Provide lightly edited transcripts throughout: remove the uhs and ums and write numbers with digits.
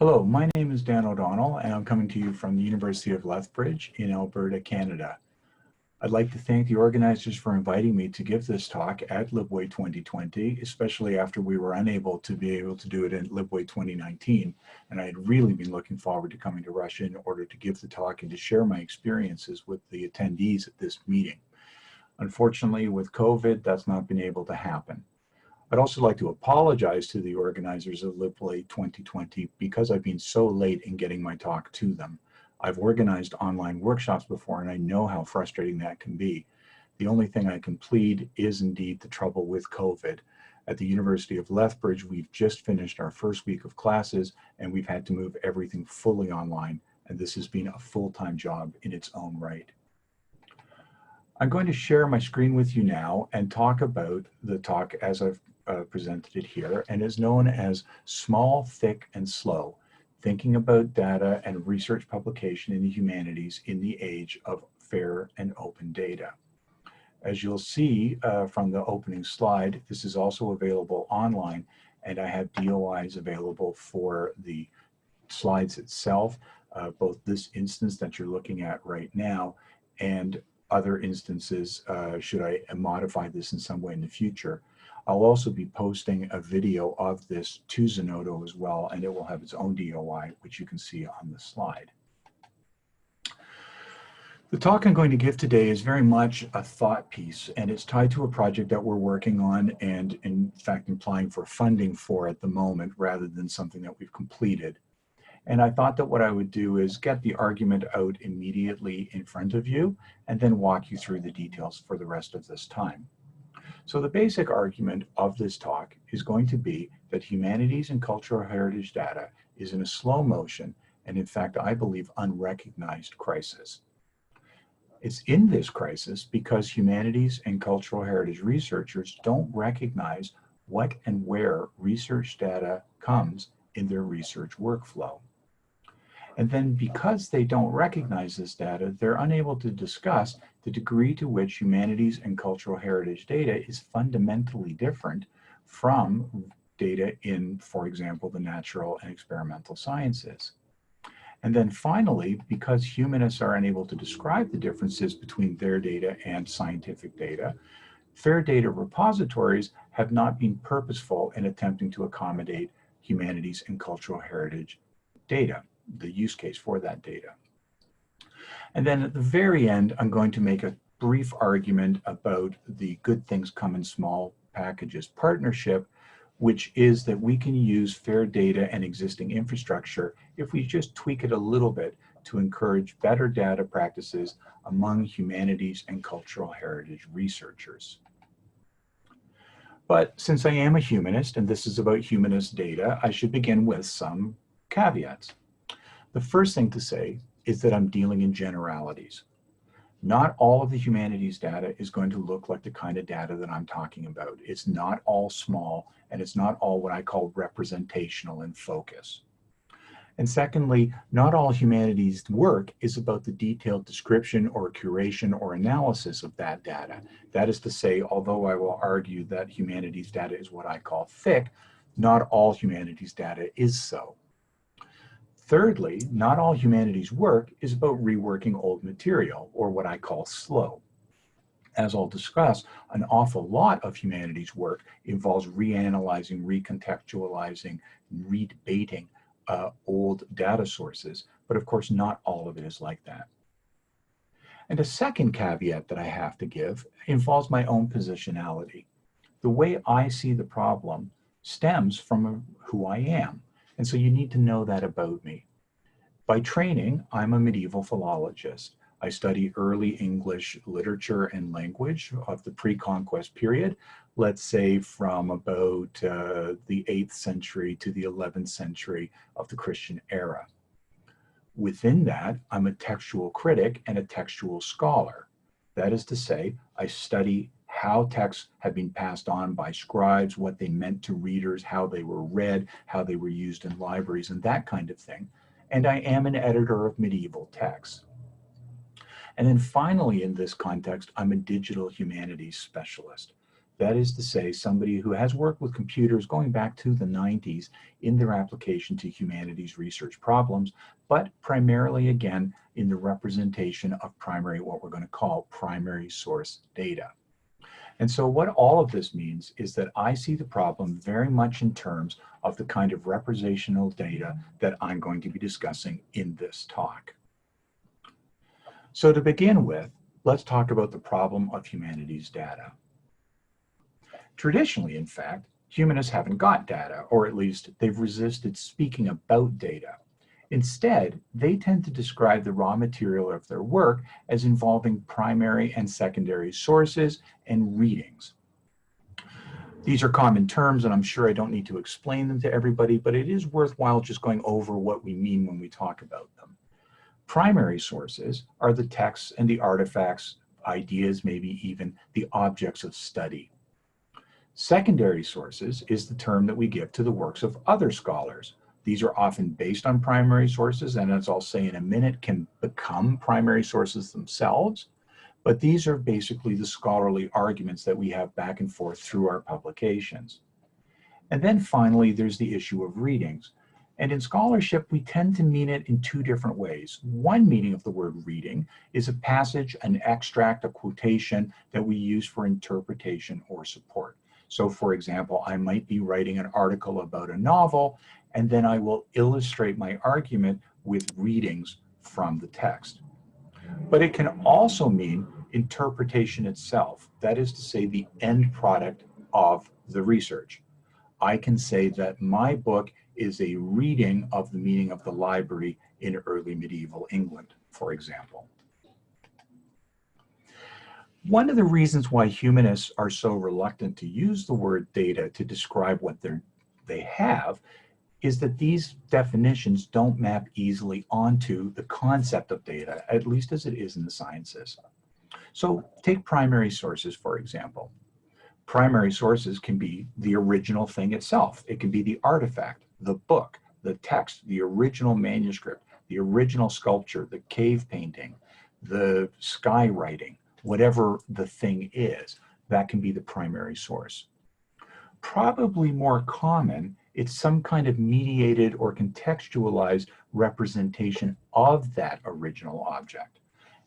Hello, my name is Dan O'Donnell, and I'm coming to you from the University of Lethbridge in Alberta, Canada. I'd like to thank the organizers for inviting me to give this talk at LibWay 2020, especially after we were unable to do it in LibWay 2019. And I had really been looking forward to coming to Russia in order to give the talk and to share my experiences with the attendees at this meeting. Unfortunately, with COVID, that's not been able to happen. I'd also like to apologize to the organizers of LibWay 2020 because I've been so late in getting my talk to them. I've organized online workshops before and I know how frustrating that can be. The only thing I can plead is indeed the trouble with COVID. At the University of Lethbridge, we've just finished our first week of classes and we've had to move everything fully online, and this has been a full-time job in its own right. I'm going to share my screen with you now and talk about the talk as I've presented it here, and is known as Small, Thick, and Slow, Thinking About Data and Research Publication in the Humanities in the Age of Fair and Open Data. As you'll see from the opening slide, this is also available online, and I have DOIs available for the slides itself, both this instance that you're looking at right now and other instances should I modify this in some way in the future. I'll also be posting a video of this to Zenodo as well, and it will have its own DOI, which you can see on the slide. The talk I'm going to give today is very much a thought piece, and it's tied to a project that we're working on and in fact applying for funding for at the moment rather than something that we've completed. And I thought that what I would do is get the argument out immediately in front of you and then walk you through the details for the rest of this time. So the basic argument of this talk is going to be that humanities and cultural heritage data is in a slow motion and in fact I believe unrecognized crisis. It's in this crisis because humanities and cultural heritage researchers don't recognize what and where research data comes in their research workflow. And then because they don't recognize this data, they're unable to discuss the degree to which humanities and cultural heritage data is fundamentally different from data in, for example, the natural and experimental sciences. And then finally, because humanists are unable to describe the differences between their data and scientific data, fair data repositories have not been purposeful in attempting to accommodate humanities and cultural heritage data, the use case for that data. And then at the very end, I'm going to make a brief argument about the Good Things Come in Small Packages partnership, which is that we can use fair data and existing infrastructure if we just tweak it a little bit to encourage better data practices among humanities and cultural heritage researchers. But since I am a humanist and this is about humanist data, I should begin with some caveats. The first thing to say is that I'm dealing in generalities. Not all of the humanities data is going to look like the kind of data that I'm talking about. It's not all small, and it's not all what I call representational in focus. And secondly, not all humanities work is about the detailed description or curation or analysis of that data. That is to say, although I will argue that humanities data is what I call thick, not all humanities data is so. Thirdly, not all humanities work is about reworking old material, or what I call slow. As I'll discuss, an awful lot of humanities work involves reanalyzing, recontextualizing, redebating old data sources, but of course not all of it is like that. And a second caveat that I have to give involves my own positionality. The way I see the problem stems from who I am. And so you need to know that about me. By training, I'm a medieval philologist. I study early English literature and language of the pre-conquest period, let's say from about the 8th century to the 11th century of the Christian era. Within that, I'm a textual critic and a textual scholar. That is to say, I study how texts have been passed on by scribes, what they meant to readers, how they were read, how they were used in libraries, and that kind of thing. And I am an editor of medieval texts. And then finally, in this context, I'm a digital humanities specialist. That is to say, somebody who has worked with computers going back to the 90s in their application to humanities research problems, but primarily, again, in the representation of primary, what we're going to call primary source data. And so what all of this means is that I see the problem very much in terms of the kind of representational data that I'm going to be discussing in this talk. So to begin with, let's talk about the problem of humanities data. Traditionally, in fact, humanists haven't got data, or at least they've resisted speaking about data. Instead, they tend to describe the raw material of their work as involving primary and secondary sources and readings. These are common terms, and I'm sure I don't need to explain them to everybody, but it is worthwhile just going over what we mean when we talk about them. Primary sources are the texts and the artifacts, ideas, maybe even the objects of study. Secondary sources is the term that we give to the works of other scholars. These are often based on primary sources, and as I'll say in a minute, can become primary sources themselves. But these are basically the scholarly arguments that we have back and forth through our publications. And then finally, there's the issue of readings. And in scholarship, we tend to mean it in two different ways. One meaning of the word reading is a passage, an extract, a quotation that we use for interpretation or support. So for example, I might be writing an article about a novel, and then I will illustrate my argument with readings from the text. But it can also mean interpretation itself. That is to say, the end product of the research. I can say that my book is a reading of the meaning of the library in early medieval England, for example. One of the reasons why humanists are so reluctant to use the word data to describe what they have is that these definitions don't map easily onto the concept of data, at least as it is in the sciences. So take primary sources, for example. Primary sources can be the original thing itself. It can be the artifact, the book, the text, the original manuscript, the original sculpture, the cave painting, the sky writing, whatever the thing is, that can be the primary source. Probably more common, it's some kind of mediated or contextualized representation of that original object.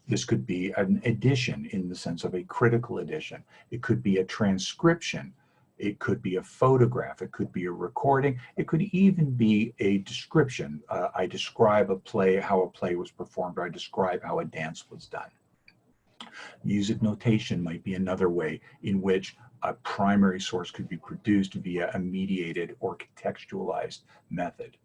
This could be an edition in the sense of a critical edition. It could be a transcription. It could be a photograph. It could be a recording. It could even be a description. I describe a play, how a play was performed, or I describe how a dance was done. Music notation might be another way in which a primary source could be produced via a mediated or contextualized method.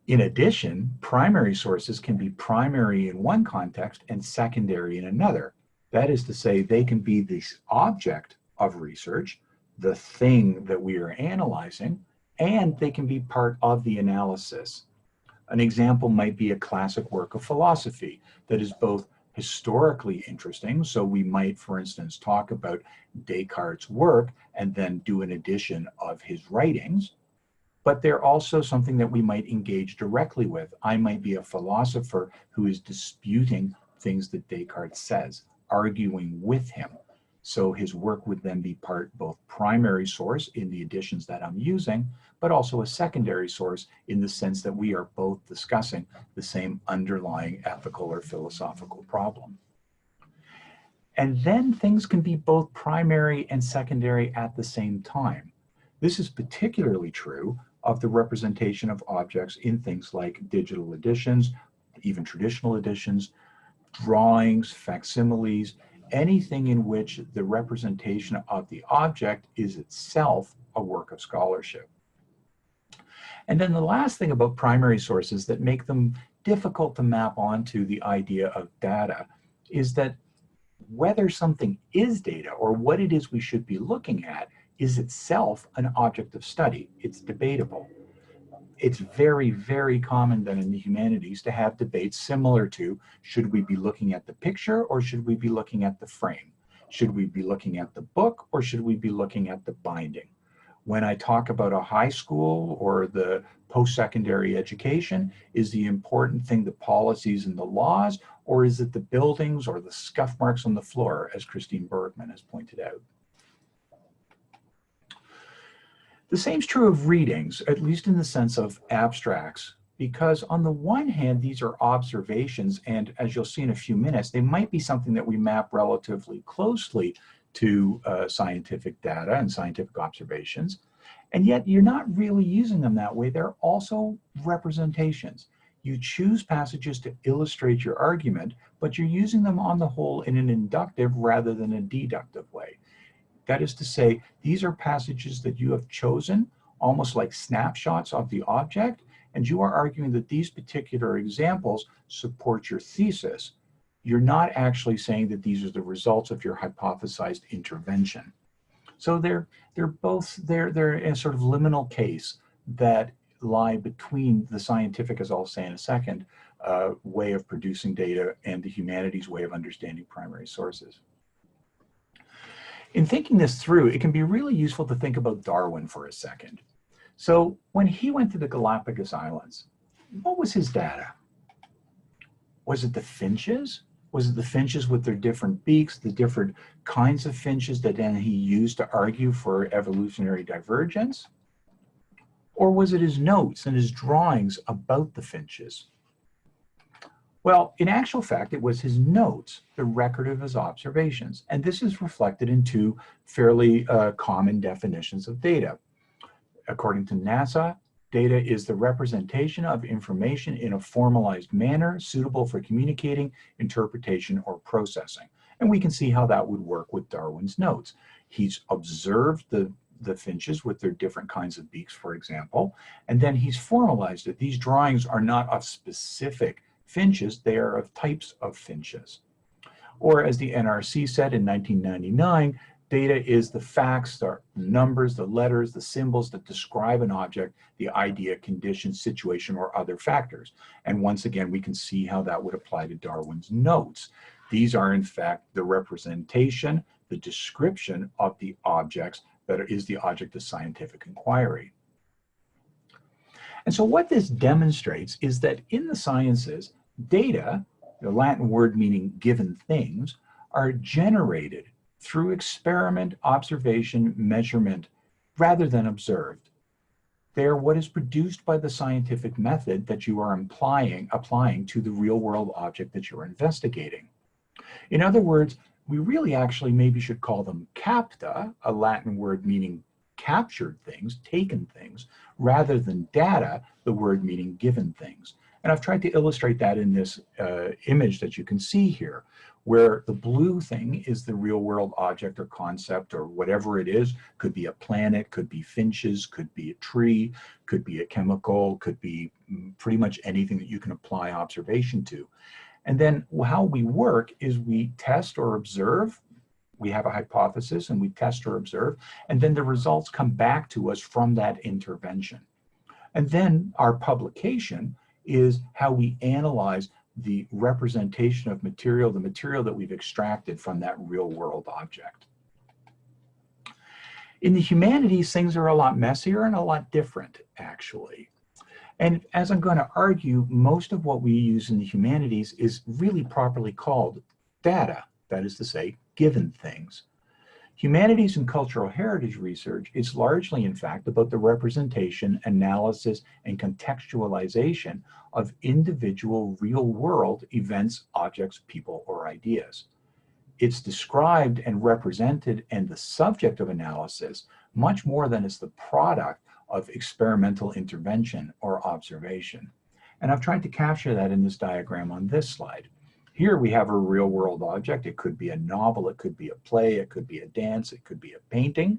In addition, primary sources can be primary in one context and secondary in another. That is to say, they can be the object of research, the thing that we are analyzing, and they can be part of the analysis. An example might be a classic work of philosophy that is both historically interesting, so we might, for instance, talk about Descartes' work and then do an edition of his writings, but they're also something that we might engage directly with. I might be a philosopher who is disputing things that Descartes says, arguing with him. So his work would then be part both primary source in the editions that I'm using, but also a secondary source in the sense that we are both discussing the same underlying ethical or philosophical problem. And then things can be both primary and secondary at the same time. This is particularly true of the representation of objects in things like digital editions, even traditional editions, drawings, facsimiles, anything in which the representation of the object is itself a work of scholarship. And then the last thing about primary sources that make them difficult to map onto the idea of data is that whether something is data or what it is we should be looking at is itself an object of study. It's debatable. It's very, very common then in the humanities to have debates similar to, should we be looking at the picture or should we be looking at the frame? Should we be looking at the book or should we be looking at the binding? When I talk about a high school or the post-secondary education, is the important thing the policies and the laws, or is it the buildings or the scuff marks on the floor, as Christine Bergman has pointed out? The same is true of readings, at least in the sense of abstracts, because on the one hand, these are observations, and as you'll see in a few minutes, they might be something that we map relatively closely to scientific data and scientific observations, and yet you're not really using them that way. They're also representations. You choose passages to illustrate your argument, but you're using them on the whole in an inductive rather than a deductive way. That is to say, these are passages that you have chosen, almost like snapshots of the object, and you are arguing that these particular examples support your thesis. You're not actually saying that these are the results of your hypothesized intervention. So they're in a sort of liminal case that lie between the scientific, as I'll say in a second, way of producing data and the humanities way of understanding primary sources. In thinking this through, it can be really useful to think about Darwin for a second. So when he went to the Galapagos Islands, what was his data? Was it the finches? Was it the finches with their different beaks, the different kinds of finches that then he used to argue for evolutionary divergence? Or was it his notes and his drawings about the finches? Well, in actual fact, it was his notes, the record of his observations. And this is reflected in two fairly common definitions of data. According to NASA, data is the representation of information in a formalized manner suitable for communicating, interpretation, or processing. And we can see how that would work with Darwin's notes. He's observed the finches with their different kinds of beaks, for example, and then he's formalized it. These drawings are not of specific finches, they are of types of finches. Or as the NRC said in 1999, data is the facts, the numbers, the letters, the symbols that describe an object, the idea, condition, situation, or other factors. And once again, we can see how that would apply to Darwin's notes. These are, in fact, the representation, the description of the objects that is the object of scientific inquiry. And so what this demonstrates is that in the sciences, data, the Latin word meaning given things, are generated through experiment, observation, measurement, rather than observed. They are what is produced by the scientific method that you are applying to the real world object that you're investigating. In other words, we really actually maybe should call them capta, a Latin word meaning captured things, taken things, rather than data, the word meaning given things. And I've tried to illustrate that in this image that you can see here, where the blue thing is the real world object or concept or whatever it is. Could be a planet, could be finches, could be a tree, could be a chemical, could be pretty much anything that you can apply observation to. And then how we work is we test or observe. We have a hypothesis and we test or observe, and then the results come back to us from that intervention. And then our publication is how we analyze the representation of material, the material that we've extracted from that real world object. In the humanities, things are a lot messier and a lot different, actually. And as I'm going to argue, most of what we use in the humanities is really properly called data, that is to say, given things. Humanities and cultural heritage research is largely, in fact, about the representation, analysis, and contextualization of individual real-world events, objects, people, or ideas. It's described and represented and the subject of analysis much more than as the product of experimental intervention or observation. And I've tried to capture that in this diagram on this slide. Here we have a real world object. It could be a novel, it could be a play, it could be a dance, it could be a painting.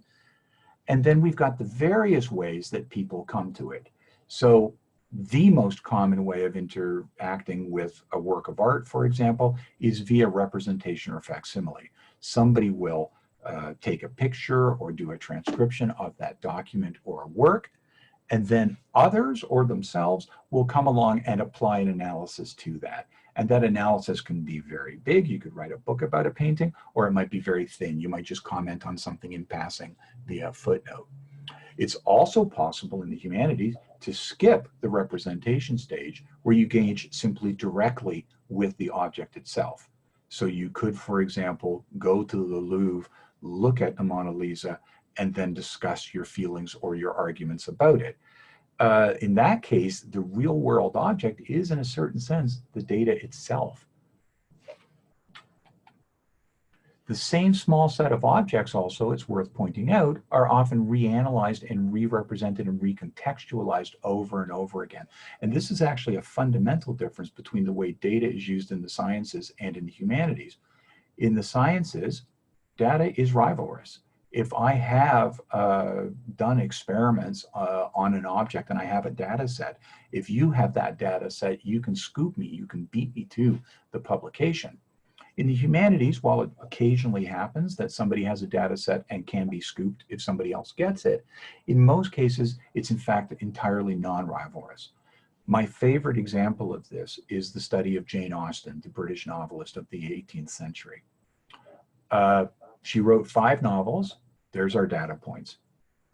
And then we've got the various ways that people come to it. So the most common way of interacting with a work of art, for example, is via representation or facsimile. Somebody will take a picture or do a transcription of that document or work, and then others or themselves will come along and apply an analysis to that. And that analysis can be very big. You could write a book about a painting, or it might be very thin. You might just comment on something in passing via footnote. It's also possible in the humanities to skip the representation stage where you engage simply directly with the object itself. So you could, for example, go to the Louvre, look at the Mona Lisa, and then discuss your feelings or your arguments about it. In that case, the real world object is, in a certain sense, the data itself. The same small set of objects also, it's worth pointing out, are often reanalyzed and re-represented and recontextualized over and over again. And this is actually a fundamental difference between the way data is used in the sciences and in the humanities. In the sciences, data is rivalrous. If I have done experiments on an object and I have a data set, if you have that data set, you can scoop me, you can beat me to the publication. In the humanities, while it occasionally happens that somebody has a data set and can be scooped if somebody else gets it, in most cases, it's in fact entirely non-rivalrous. My favorite example of this is the study of Jane Austen, the British novelist of the 18th century. She wrote 5 novels. There's our data points.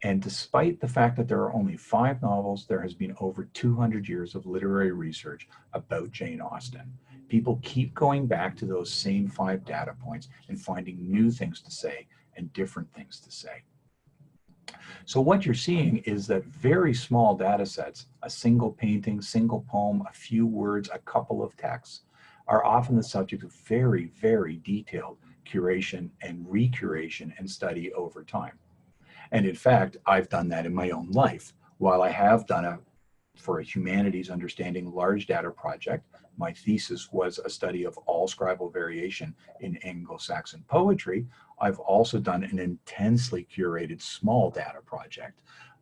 And despite the fact that there are only 5 novels, there has been over 200 years of literary research about Jane Austen. People keep going back to those same 5 data points and finding new things to say and different things to say. So what you're seeing is that very small data sets, a single painting, single poem, a few words, a couple of texts, are often the subject of very, very detailed curation and recuration and study over time. And in fact, I've done that in my own life. While I have done for a humanities understanding large data project, my thesis was a study of all scribal variation in Anglo-Saxon poetry. I've also done an intensely curated small data project.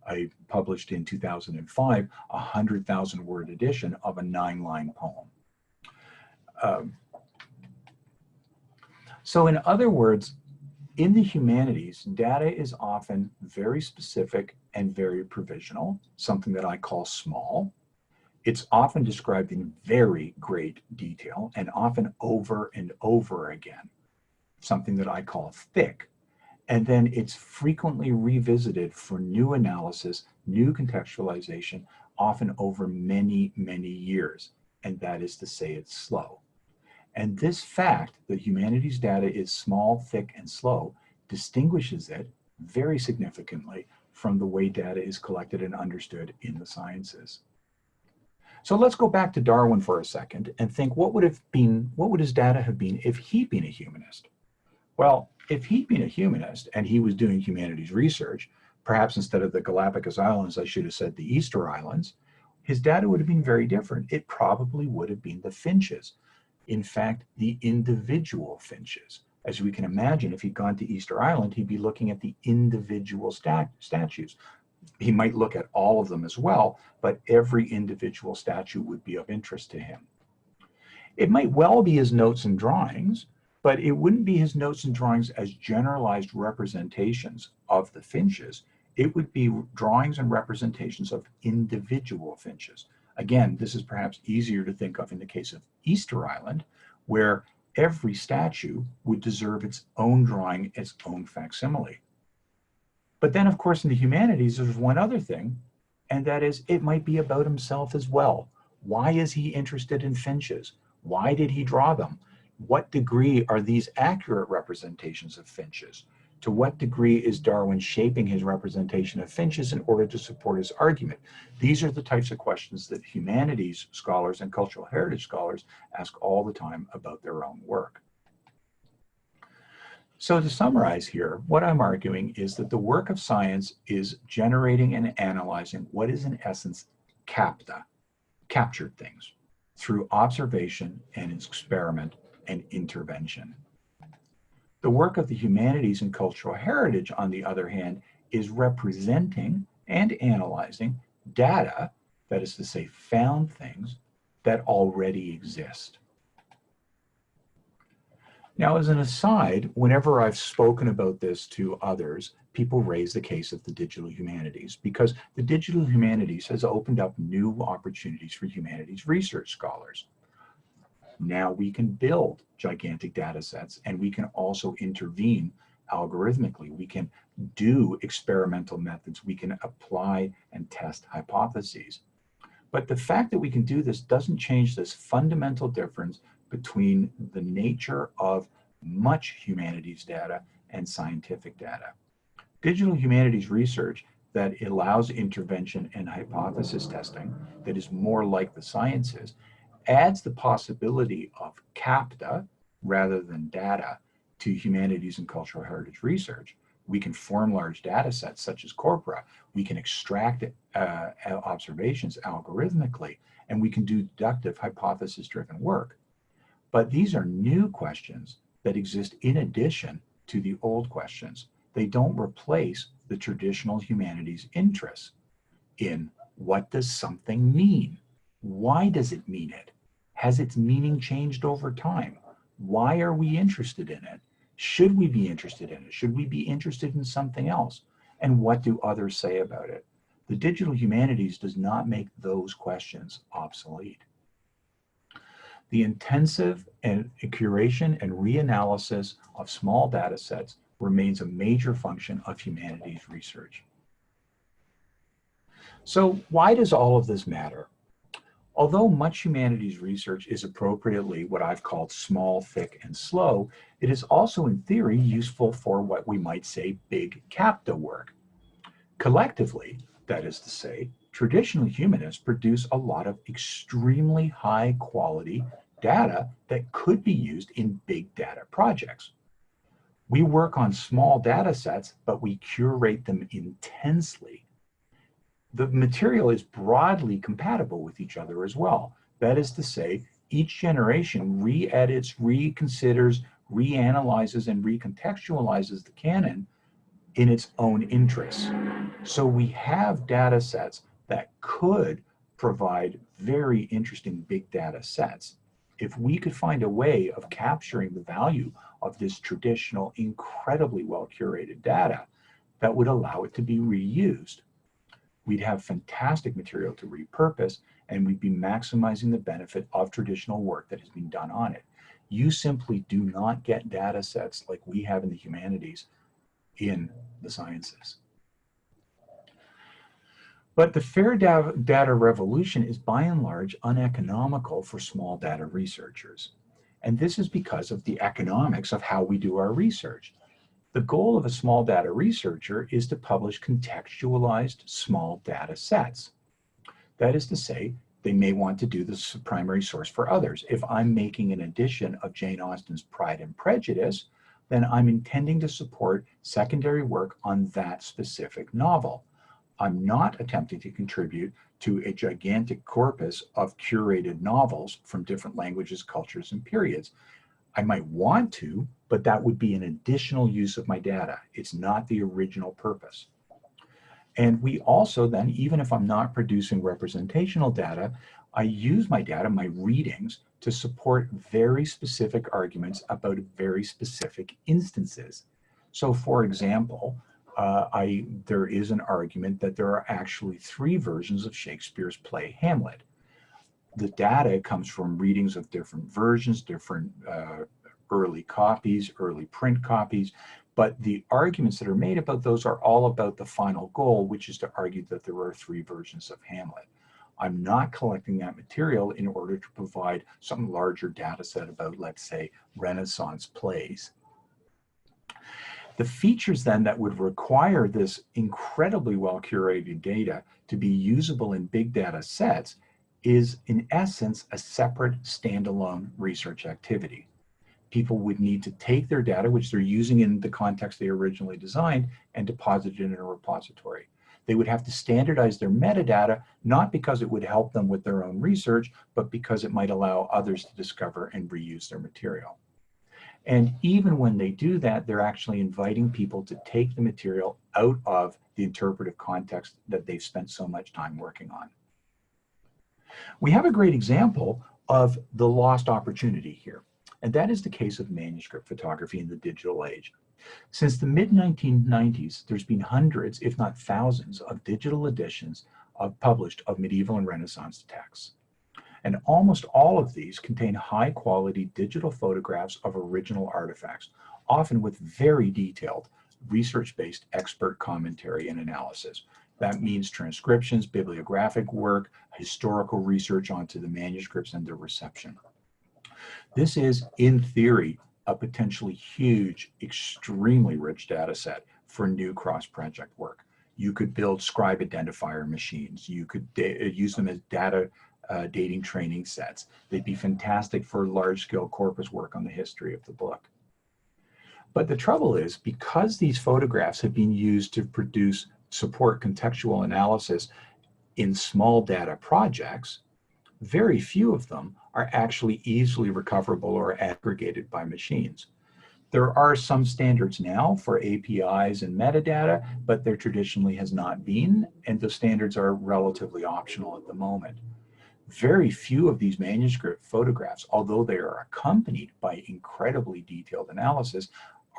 I published in 2005 a 100,000 word edition of a 9-line poem. So in other words, in the humanities, data is often very specific and very provisional, something that I call small. It's often described in very great detail and often over and over again, something that I call thick. And then it's frequently revisited for new analysis, new contextualization, often over many, many years. And that is to say it's slow. And this fact that humanities data is small, thick, and slow distinguishes it very significantly from the way data is collected and understood in the sciences. So let's go back to Darwin for a second and think what would his data have been if he'd been a humanist? Well, if he'd been a humanist and he was doing humanities research, perhaps instead of the Galapagos Islands, I should have said the Easter Islands, his data would have been very different. It probably would have been the finches. In fact, the individual finches. As we can imagine, if he'd gone to Easter Island, he'd be looking at the individual statues. He might look at all of them as well, but every individual statue would be of interest to him. It might well be his notes and drawings, but it wouldn't be his notes and drawings as generalized representations of the finches. It would be drawings and representations of individual finches. Again, this is perhaps easier to think of in the case of Easter Island, where every statue would deserve its own drawing, its own facsimile. But then, of course, in the humanities, there's one other thing, and that is it might be about himself as well. Why is he interested in finches? Why did he draw them? What degree are these accurate representations of finches? To what degree is Darwin shaping his representation of finches in order to support his argument? These are the types of questions that humanities scholars and cultural heritage scholars ask all the time about their own work. So to summarize here, what I'm arguing is that the work of science is generating and analyzing what is in essence captured things, through observation and experiment and intervention. The work of the humanities and cultural heritage, on the other hand, is representing and analyzing data, that is to say, found things that already exist. Now, as an aside, whenever I've spoken about this to others, people raise the case of the digital humanities because the digital humanities has opened up new opportunities for humanities research scholars. Now we can build gigantic data sets and we can also intervene algorithmically. We can do experimental methods. We can apply and test hypotheses. But the fact that we can do this doesn't change this fundamental difference between the nature of much humanities data and scientific data. Digital humanities research that allows intervention and hypothesis testing, that is more like the sciences, adds the possibility of CAPTA rather than data to humanities and cultural heritage research. We can form large data sets such as corpora. We can extract observations algorithmically, and we can do deductive hypothesis-driven work. But these are new questions that exist in addition to the old questions. They don't replace the traditional humanities interests in what does something mean? Why does it mean it? Has its meaning changed over time? Why are we interested in it? Should we be interested in it? Should we be interested in something else? And what do others say about it? The digital humanities does not make those questions obsolete. The intensive curation and reanalysis of small data sets remains a major function of humanities research. So why does all of this matter? Although much humanities research is appropriately what I've called small, thick, and slow, it is also in theory useful for what we might say big CAPTA work. Collectively, that is to say, traditional humanists produce a lot of extremely high quality data that could be used in big data projects. We work on small data sets, but we curate them intensely. The material is broadly compatible with each other as well. That is to say, each generation re-edits, reconsiders, reanalyzes, and recontextualizes the canon in its own interests. So we have data sets that could provide very interesting big data sets. If we could find a way of capturing the value of this traditional, incredibly well-curated data that would allow it to be reused, we'd have fantastic material to repurpose, and we'd be maximizing the benefit of traditional work that has been done on it. You simply do not get data sets like we have in the humanities in the sciences. But the fair data revolution is by and large uneconomical for small data researchers. And this is because of the economics of how we do our research. The goal of a small data researcher is to publish contextualized small data sets. That is to say, they may want to do this primary source for others. If I'm making an edition of Jane Austen's Pride and Prejudice, then I'm intending to support secondary work on that specific novel. I'm not attempting to contribute to a gigantic corpus of curated novels from different languages, cultures, and periods. I might want to, but that would be an additional use of my data. It's not the original purpose. And we also then, even if I'm not producing representational data, I use my data, my readings, to support very specific arguments about very specific instances. So for example, there is an argument that there are actually 3 versions of Shakespeare's play Hamlet. The data comes from readings of different versions, different early copies, early print copies, but the arguments that are made about those are all about the final goal, which is to argue that there are 3 versions of Hamlet. I'm not collecting that material in order to provide some larger data set about, let's say, Renaissance plays. The features then that would require this incredibly well-curated data to be usable in big data sets is, in essence, a separate standalone research activity. People would need to take their data, which they're using in the context they originally designed, and deposit it in a repository. They would have to standardize their metadata, not because it would help them with their own research, but because it might allow others to discover and reuse their material. And even when they do that, they're actually inviting people to take the material out of the interpretive context that they've spent so much time working on. We have a great example of the lost opportunity here, and that is the case of manuscript photography in the digital age. Since the mid-1990s, there's been hundreds, if not thousands, of digital editions published of medieval and Renaissance texts. And almost all of these contain high-quality digital photographs of original artifacts, often with very detailed research-based expert commentary and analysis. That means transcriptions, bibliographic work, historical research onto the manuscripts and their reception. This is, in theory, a potentially huge, extremely rich data set for new cross-project work. You could build scribe identifier machines. You could use them as data dating training sets. They'd be fantastic for large-scale corpus work on the history of the book. But the trouble is, because these photographs have been used to support contextual analysis in small data projects, very few of them are actually easily recoverable or aggregated by machines. There are some standards now for APIs and metadata, but there traditionally has not been, and the standards are relatively optional at the moment. Very few of these manuscript photographs, although they are accompanied by incredibly detailed analysis,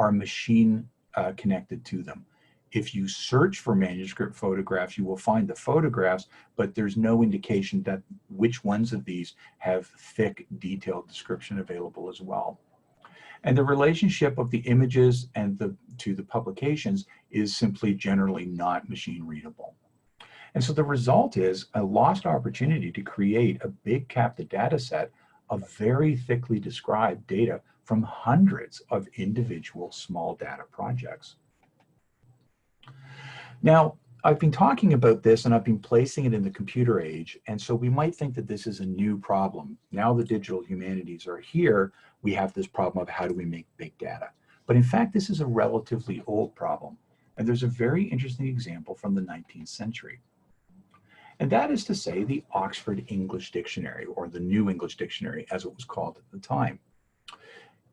are machine connected to them. If you search for manuscript photographs, you will find the photographs, but there's no indication that which ones of these have thick, detailed description available as well. And the relationship of the images and to the publications is simply generally not machine readable. And so the result is a lost opportunity to create a big captive data set of very thickly described data from hundreds of individual small data projects. Now, I've been talking about this and I've been placing it in the computer age, and so we might think that this is a new problem. Now the digital humanities are here, we have this problem of how do we make big data. But in fact, this is a relatively old problem, and there's a very interesting example from the 19th century. And that is to say the Oxford English Dictionary, or the New English Dictionary as it was called at the time.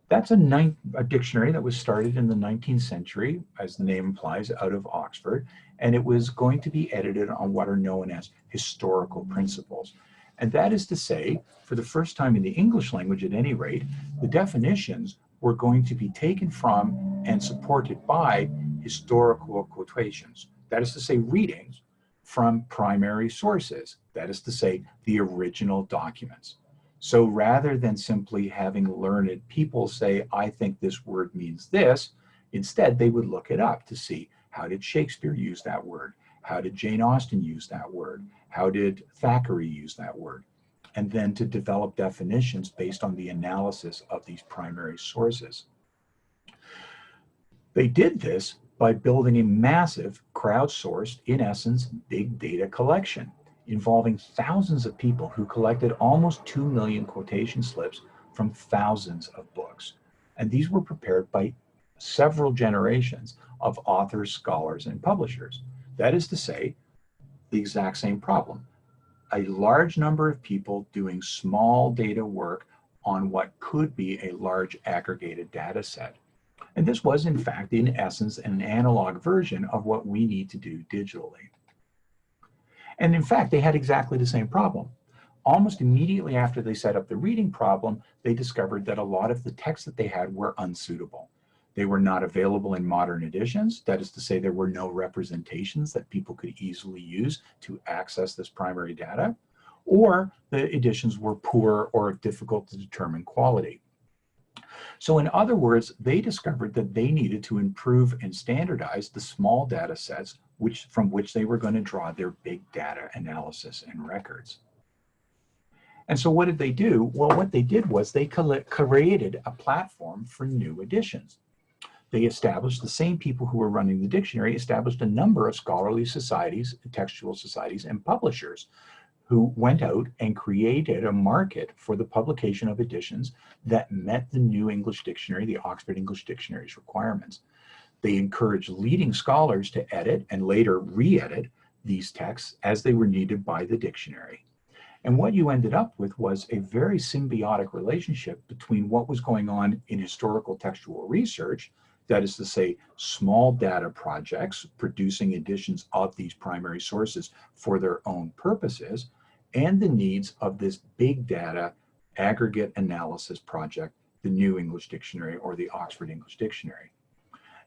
That's a dictionary that was started in the 19th century, as the name implies, out of Oxford, and it was going to be edited on what are known as historical principles. And that is to say, for the first time in the English language at any rate, the definitions were going to be taken from and supported by historical quotations. That is to say, readings from primary sources. That is to say, the original documents. So rather than simply having learned people say, I think this word means this, instead they would look it up to see, how did Shakespeare use that word? How did Jane Austen use that word? How did Thackeray use that word? And then to develop definitions based on the analysis of these primary sources. They did this by building a massive, crowdsourced, in essence, big data collection, involving thousands of people who collected almost 2 million quotation slips from thousands of books. And these were prepared by several generations of authors, scholars, and publishers. That is to say, the exact same problem. A large number of people doing small data work on what could be a large aggregated data set. And this was, in fact, in essence, an analog version of what we need to do digitally. And in fact, they had exactly the same problem. Almost immediately after they set up the reading problem, they discovered that a lot of the texts that they had were unsuitable. They were not available in modern editions. That is to say, there were no representations that people could easily use to access this primary data, or the editions were poor or difficult to determine quality. So in other words, they discovered that they needed to improve and standardize the small data sets from which they were going to draw their big data analysis and records. And so what did they do? Well, what they did was they created a platform for new editions. They established, the same people who were running the dictionary established a number of scholarly societies, textual societies, and publishers who went out and created a market for the publication of editions that met the New English Dictionary, the Oxford English Dictionary's requirements. They encouraged leading scholars to edit and later re-edit these texts as they were needed by the dictionary. And what you ended up with was a very symbiotic relationship between what was going on in historical textual research, that is to say, small data projects producing editions of these primary sources for their own purposes, and the needs of this big data aggregate analysis project, the New English Dictionary or the Oxford English Dictionary.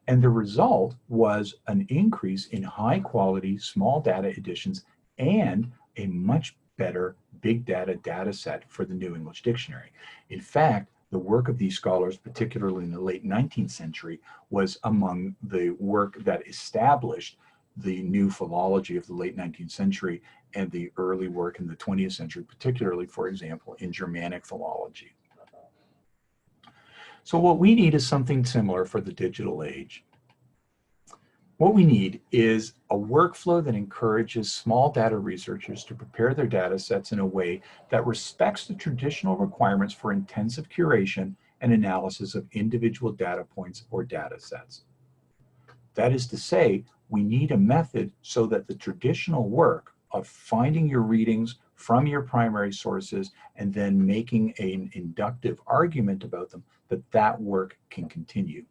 And the result was an increase in high quality small data editions and a much better big data data set for the New English Dictionary. In fact, the work of these scholars, particularly in the late 19th century, was among the work that established the new philology of the late 19th century and the early work in the 20th century, particularly, for example, in Germanic philology. So what we need is something similar for the digital age. What we need is a workflow that encourages small data researchers to prepare their data sets in a way that respects the traditional requirements for intensive curation and analysis of individual data points or data sets. That is to say, we need a method so that the traditional work of finding your readings from your primary sources and then making an inductive argument about them, that work can continue.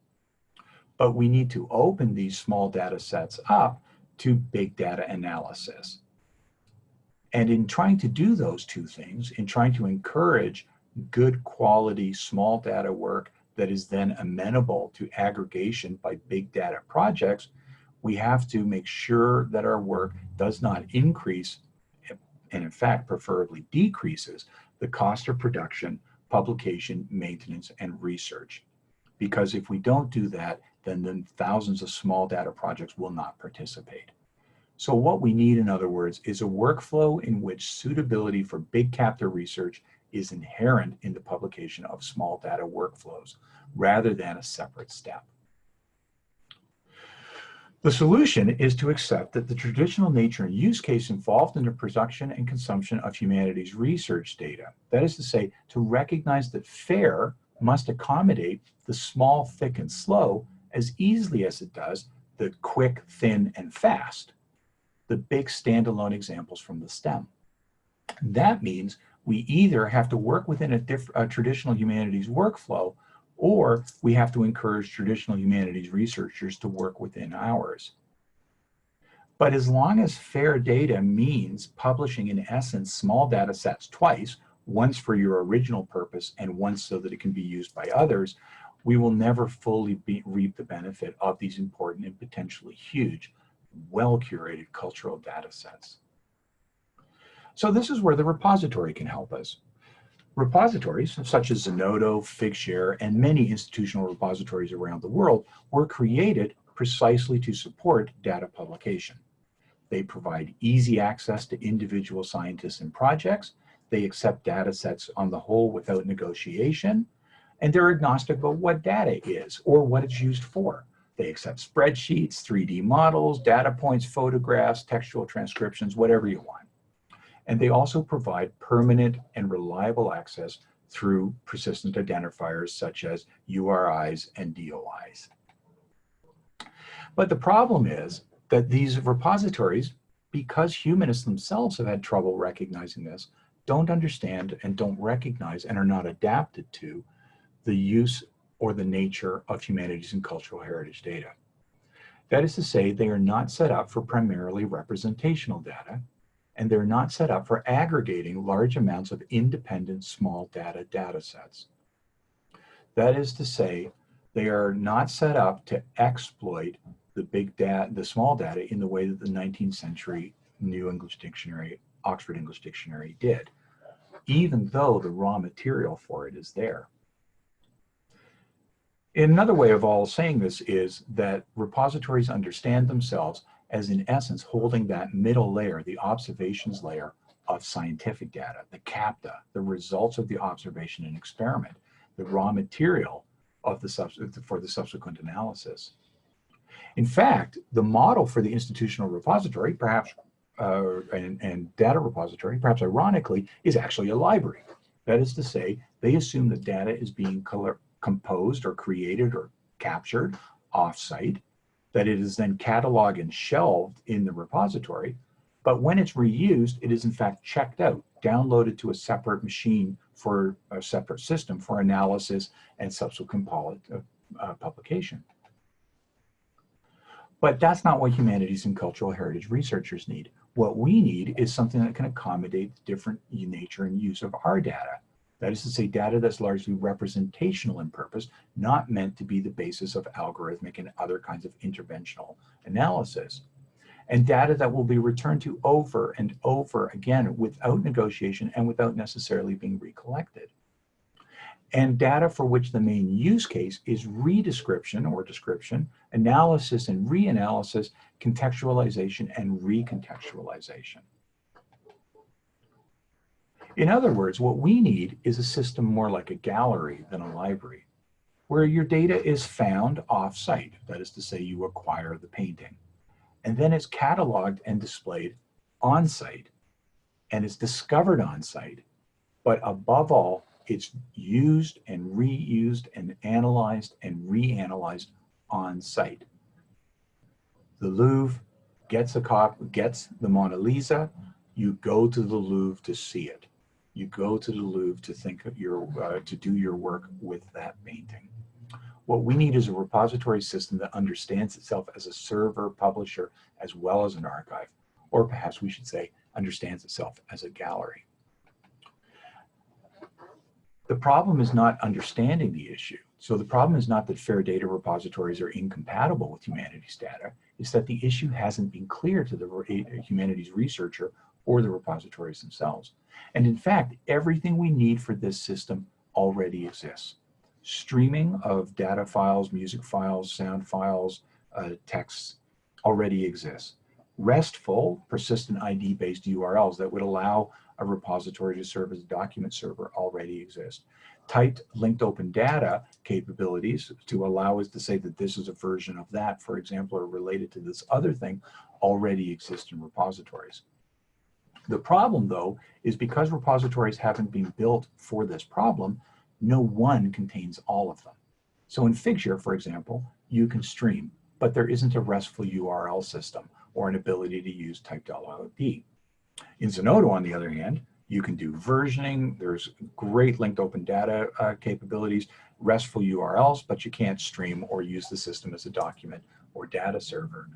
But we need to open these small data sets up to big data analysis. And in trying to do those two things, in trying to encourage good quality small data work that is then amenable to aggregation by big data projects, we have to make sure that our work does not increase, and in fact, preferably decreases, the cost of production, publication, maintenance, and research. Because if we don't do that, then thousands of small data projects will not participate. So what we need, in other words, is a workflow in which suitability for big capture research is inherent in the publication of small data workflows, rather than a separate step. The solution is to accept that the traditional nature and use case involved in the production and consumption of humanities research data, that is to say, to recognize that FAIR must accommodate the small, thick, and slow as easily as it does the quick, thin, and fast, the big standalone examples from the STEM. That means we either have to work within a traditional humanities workflow, or we have to encourage traditional humanities researchers to work within ours. But as long as FAIR data means publishing, in essence, small data sets twice, once for your original purpose and once so that it can be used by others, we will never fully reap the benefit of these important and potentially huge, well-curated cultural data sets. So this is where the repository can help us. Repositories such as Zenodo, Figshare, and many institutional repositories around the world were created precisely to support data publication. They provide easy access to individual scientists and projects. They accept data sets on the whole without negotiation, and they're agnostic about what data is or what it's used for. They accept spreadsheets, 3D models, data points, photographs, textual transcriptions, whatever you want. And they also provide permanent and reliable access through persistent identifiers such as URIs and DOIs. But the problem is that these repositories, because humanists themselves have had trouble recognizing this, don't understand and don't recognize and are not adapted to the use or the nature of humanities and cultural heritage data. That is to say, they are not set up for primarily representational data, and they're not set up for aggregating large amounts of independent small data sets. That is to say, they are not set up to exploit the small data in the way that the 19th century New English Dictionary, Oxford English Dictionary did, even though the raw material for it is there. Another way of all saying this is that repositories understand themselves as, in essence, holding that middle layer, the observations layer of scientific data, the CAPTA, the results of the observation and experiment, the raw material of for the subsequent analysis. In fact, the model for the institutional repository, perhaps, and data repository, perhaps ironically, is actually a library. That is to say, they assume that data is being composed or created or captured off-site, that it is then cataloged and shelved in the repository, but when it's reused, it is in fact checked out, downloaded to a separate machine for a separate system for analysis and subsequent publication. But that's not what humanities and cultural heritage researchers need. What we need is something that can accommodate the different nature and use of our data. That is to say, data that's largely representational in purpose, not meant to be the basis of algorithmic and other kinds of interventional analysis. And data that will be returned to over and over again without negotiation and without necessarily being recollected. And data for which the main use case is redescription or description, analysis and reanalysis, contextualization and recontextualization. In other words, what we need is a system more like a gallery than a library, where your data is found off-site. That is to say, you acquire the painting. And then it's cataloged and displayed on-site, and it's discovered on-site. But above all, it's used and reused and analyzed and reanalyzed on-site. The Louvre gets the Mona Lisa. You go to the Louvre to see it. You go to the Louvre to think of to do your work with that painting. What we need is a repository system that understands itself as a server, publisher, as well as an archive, or perhaps we should say understands itself as a gallery. The problem is not understanding the issue. So the problem is not that fair data repositories are incompatible with humanities data. It's that the issue hasn't been clear to the humanities researcher or the repositories themselves. And in fact, everything we need for this system already exists. Streaming of data files, music files, sound files, texts already exists. RESTful, persistent ID-based URLs that would allow a repository to serve as a document server already exist. Typed linked open data capabilities to allow us to say that this is a version of that, for example, or related to this other thing, already exist in repositories. The problem, though, is because repositories haven't been built for this problem, no one contains all of them. So in Figshare, for example, you can stream, but there isn't a RESTful URL system or an ability to use typed LLD. In Zenodo, on the other hand, you can do versioning. There's great linked open data capabilities, RESTful URLs, but you can't stream or use the system as a document or data server.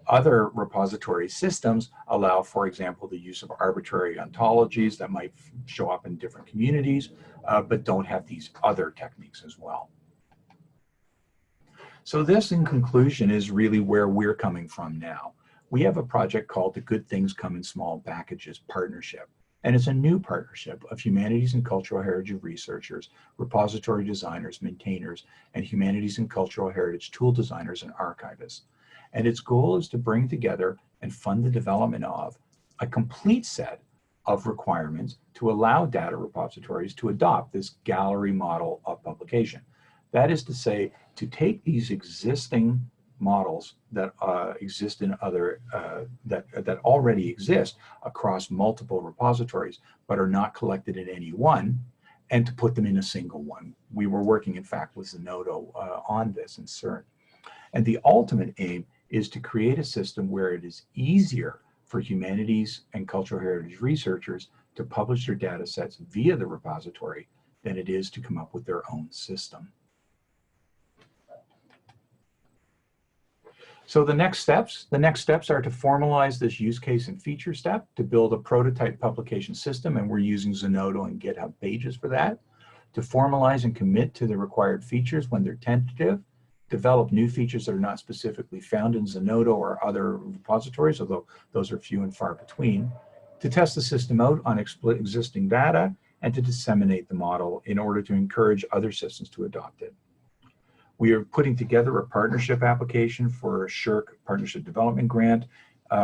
Other repository systems allow, for example, the use of arbitrary ontologies that might show up in different communities, but don't have these other techniques as well. So this, in conclusion, is really where we're coming from now. We have a project called the Good Things Come in Small Packages Partnership. And it's a new partnership of humanities and cultural heritage researchers, repository designers, maintainers, and humanities and cultural heritage tool designers and archivists. And its goal is to bring together and fund the development of a complete set of requirements to allow data repositories to adopt this gallery model of publication. That is to say, to take these existing models that exist in other, that already exist across multiple repositories, but are not collected in any one, and to put them in a single one. We were working, in fact, with Zenodo on this in CERN. And the ultimate aim is to create a system where it is easier for humanities and cultural heritage researchers to publish their data sets via the repository than it is to come up with their own system. So the next steps are to formalize this use case and feature step to build a prototype publication system, and we're using Zenodo and GitHub Pages for that. To formalize and commit to the required features when they're tentative, develop new features that are not specifically found in Zenodo or other repositories, although those are few and far between, to test the system out on existing data, and to disseminate the model in order to encourage other systems to adopt it. We are putting together a partnership application for a SSHRC Partnership Development Grant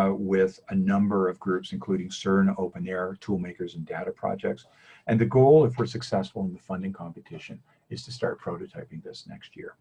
with a number of groups, including CERN, Open Air, Toolmakers, and data projects. And the goal, if we're successful in the funding competition, is to start prototyping this next year.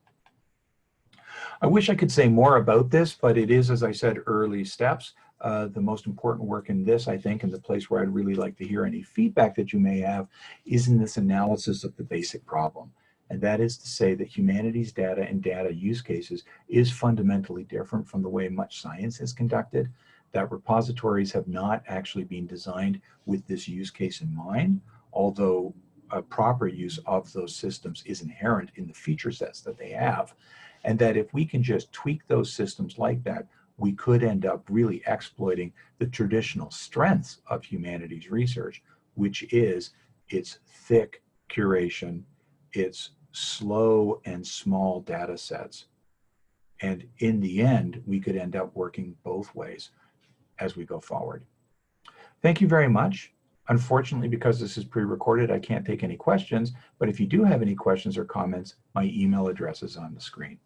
I wish I could say more about this, but it is, as I said, early steps. The most important work in this, I think, and the place where I'd really like to hear any feedback that you may have, is in this analysis of the basic problem. And that is to say that humanities data and data use cases is fundamentally different from the way much science is conducted, that repositories have not actually been designed with this use case in mind, although a proper use of those systems is inherent in the feature sets that they have, and that if we can just tweak those systems like that, we could end up really exploiting the traditional strengths of humanities research, which is its thick curation, its slow and small data sets. And in the end, we could end up working both ways as we go forward. Thank you very much. Unfortunately, because this is pre-recorded, I can't take any questions, but if you do have any questions or comments, my email address is on the screen.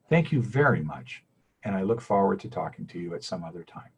Thank you very much, and I look forward to talking to you at some other time.